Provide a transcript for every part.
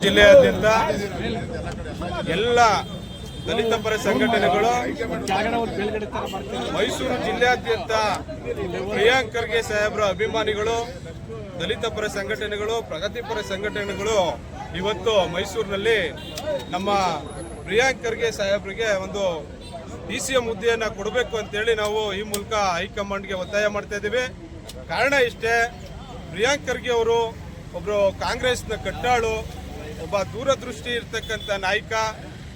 ಜಿಲ್ಲೆಯಾದ್ಯಂತ ಎಲ್ಲ ದಲಿತ ಪರ ಸಂಘಟನೆಗಳು, ಮೈಸೂರು ಜಿಲ್ಲೆಯಾದ್ಯಂತ ಪ್ರಿಯಾಂಕ್ ಖರ್ಗೆ ಸಾಹೇಬ್ರ ಅಭಿಮಾನಿಗಳು, ದಲಿತ ಪರ ಸಂಘಟನೆಗಳು, ಪ್ರಗತಿಪರ ಸಂಘಟನೆಗಳು ಇವತ್ತು ಮೈಸೂರಿನಲ್ಲಿ ನಮ್ಮ ಪ್ರಿಯಾಂಕ್ ಖರ್ಗೆ ಸಾಹೇಬ್ರಿಗೆ ಒಂದು DCM ಹುದ್ದೆಯನ್ನು ಕೊಡಬೇಕು ಅಂತೇಳಿ ನಾವು ಈ ಮೂಲಕ ಹೈಕಮಾಂಡ್ಗೆ ಒತ್ತಾಯ ಮಾಡ್ತಾ ಇದ್ದೀವಿ. ಕಾರಣ ಇಷ್ಟೇ, ಪ್ರಿಯಾಂಕ್ ಖರ್ಗೆ ಅವರು ಒಬ್ಬರು ಕಾಂಗ್ರೆಸ್ನ ಕಟ್ಟಾಳು, ಒಬ್ಬ ದೂರದೃಷ್ಟಿ ಇರ್ತಕ್ಕಂಥ ನಾಯಕ.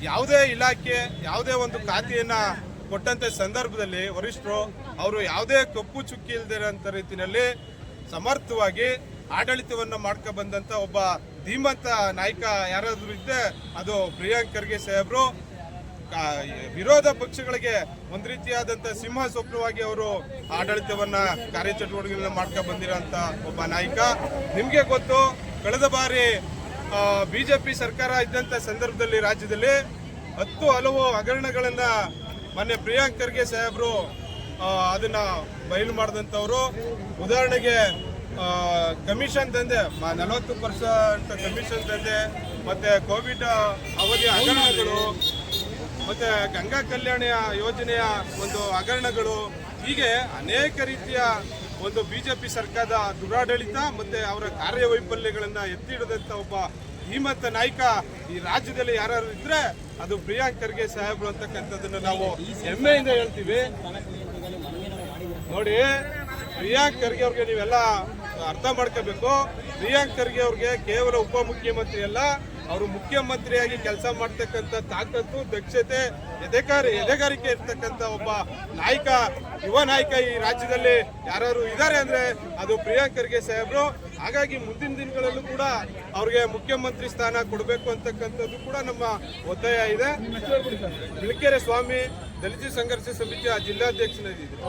ಯಾವುದೇ ಇಲಾಖೆ, ಯಾವುದೇ ಒಂದು ಖಾತೆಯನ್ನು ಕೊಟ್ಟಂಥ ಸಂದರ್ಭದಲ್ಲಿ ವರಿಷ್ಠರು ಅವರು ಯಾವುದೇ ಕಪ್ಪು ಚುಕ್ಕಿ ಇಲ್ಲದಿರೋಂಥ ರೀತಿಯಲ್ಲಿ ಸಮರ್ಥವಾಗಿ ಆಡಳಿತವನ್ನು ಮಾಡ್ಕೊ ಬಂದಂಥ ಒಬ್ಬ ಧೀಮಂತ ನಾಯಕ ಯಾರಾದರೂ ಇದ್ದರೆ ಅದು ಪ್ರಿಯಾಂಕ್ ಖರ್ಗೆ ಸಾಹೇಬರು. ವಿರೋಧ ಪಕ್ಷಗಳಿಗೆ ಒಂದು ರೀತಿಯಾದಂಥ ಸಿಂಹ ಸ್ವಪ್ನವಾಗಿ ಅವರು ಆಡಳಿತವನ್ನ ಕಾರ್ಯಚಟುವಟಿಕೆಗಳನ್ನ ಮಾಡ್ಕೊ ಬಂದಿರೋಂಥ ಒಬ್ಬ ನಾಯಕ. ನಿಮಗೆ ಗೊತ್ತು, ಕಳೆದ ಬಾರಿ ಬಿಜೆಪಿ ಸರ್ಕಾರ ಇದ್ದಂಥ ಸಂದರ್ಭದಲ್ಲಿ ರಾಜ್ಯದಲ್ಲಿ ಹಲವು ಹಗರಣಗಳನ್ನ ಮೊನ್ನೆ ಪ್ರಿಯಾಂಕ್ ಖರ್ಗೆ ಸಾಹೇಬರು ಅದನ್ನ ಬಯಲು ಮಾಡಿದಂಥವ್ರು. ಉದಾಹರಣೆಗೆ ಕಮಿಷನ್ ದಂಧೆ, 40% ಕಮಿಷನ್ ದಂಧೆ, ಮತ್ತೆ ಕೋವಿಡ್ ಅವಧಿ ಹಗರಣಗಳು, ಮತ್ತೆ ಗಂಗಾ ಕಲ್ಯಾಣ ಯೋಜನೆಯ ಒಂದು ಹಗರಣಗಳು, ಹೀಗೆ ಅನೇಕ ರೀತಿಯ ಒಂದು ಬಿಜೆಪಿ ಸರ್ಕಾರದ ದುರಾಡಳಿತ ಮತ್ತೆ ಅವರ ಕಾರ್ಯವೈಫಲ್ಯಗಳನ್ನ ಎತ್ತಿ ಹಿಡಿದಂತ ಒಬ್ಬ ಧೀಮಂತ ನಾಯಕ ಈ ರಾಜ್ಯದಲ್ಲಿ ಯಾರು ಇದ್ರೆ ಅದು ಪ್ರಿಯಾಂಕ್ ಖರ್ಗೆ ಸಾಹೇಬ್ರು ಅಂತಕ್ಕಂಥದ್ದನ್ನ ನಾವು ಹೆಮ್ಮೆಯಿಂದ ಹೇಳ್ತೀವಿ. ನೋಡಿ, ಪ್ರಿಯಾಂಕ್ ಖರ್ಗೆ ಅವ್ರಿಗೆ ನೀವೆಲ್ಲ ಅರ್ಥ ಮಾಡ್ಕೋಬೇಕು. ಪ್ರಿಯಾಂಕ್ ಖರ್ಗೆ ಅವ್ರಿಗೆ ಕೇವಲ ಉಪಮುಖ್ಯಮಂತ್ರಿ ಅಲ್ಲ, ಅವರು ಮುಖ್ಯಮಂತ್ರಿಯಾಗಿ ಕೆಲಸ ಮಾಡ್ತಕ್ಕಂಥ ತಾಕತ್ತು, ದಕ್ಷತೆ, ಎದೆಗಾರಿಕೆ ಇರ್ತಕ್ಕಂಥ ಒಬ್ಬ ನಾಯಕ, ಯುವ ನಾಯಕ ಈ ರಾಜ್ಯದಲ್ಲಿ ಯಾರು ಇದ್ದಾರೆ ಅಂದ್ರೆ ಅದು ಪ್ರಿಯಾಂಕ್ ಖರ್ಗೆ ಸಾಹೇಬ್ರು. ಹಾಗಾಗಿ ಮುಂದಿನ ದಿನಗಳಲ್ಲೂ ಕೂಡ ಅವ್ರಿಗೆ ಮುಖ್ಯಮಂತ್ರಿ ಸ್ಥಾನ ಕೊಡಬೇಕು ಅಂತಕ್ಕಂಥದ್ದು ಕೂಡ ನಮ್ಮ ಒತ್ತಾಯ ಇದೆ. ಬಿಳಿಕೆರೆ ಸ್ವಾಮಿ, ದಲಿತ ಸಂಘರ್ಷ ಸಮಿತಿಯ ಜಿಲ್ಲಾಧ್ಯಕ್ಷನಾಗಿದ್ದೀನಿ.